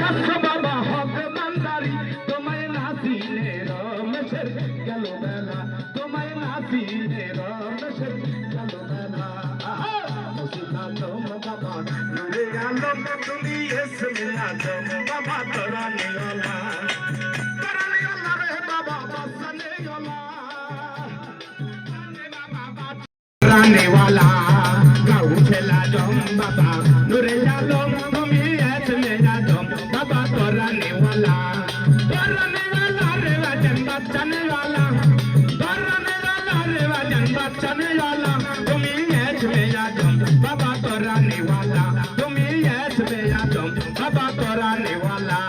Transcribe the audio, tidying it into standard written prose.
কাছে বাবা হক বান্দারি তোমায় নাসিনে রমেশের গেল বেলা তোমায় নাসিনে রমেশের গেল বেলা মুসিদা তোম বাবা নুরে আলম তুমি এসে আদম বাবা তোরা নিয়লা রে বাবা বসনে গলা রানে वाला গাউ ছেলা জম বাবা নুরে আলম তুমি এসে আদম বাবা তোরা নিয়লা রে वजन बचने वाला रे वजन बचने वाला তুমি এসে আদম বাবা তোরা নিয়লা তুমি এসে আদম বাবা তোরা নিয়লা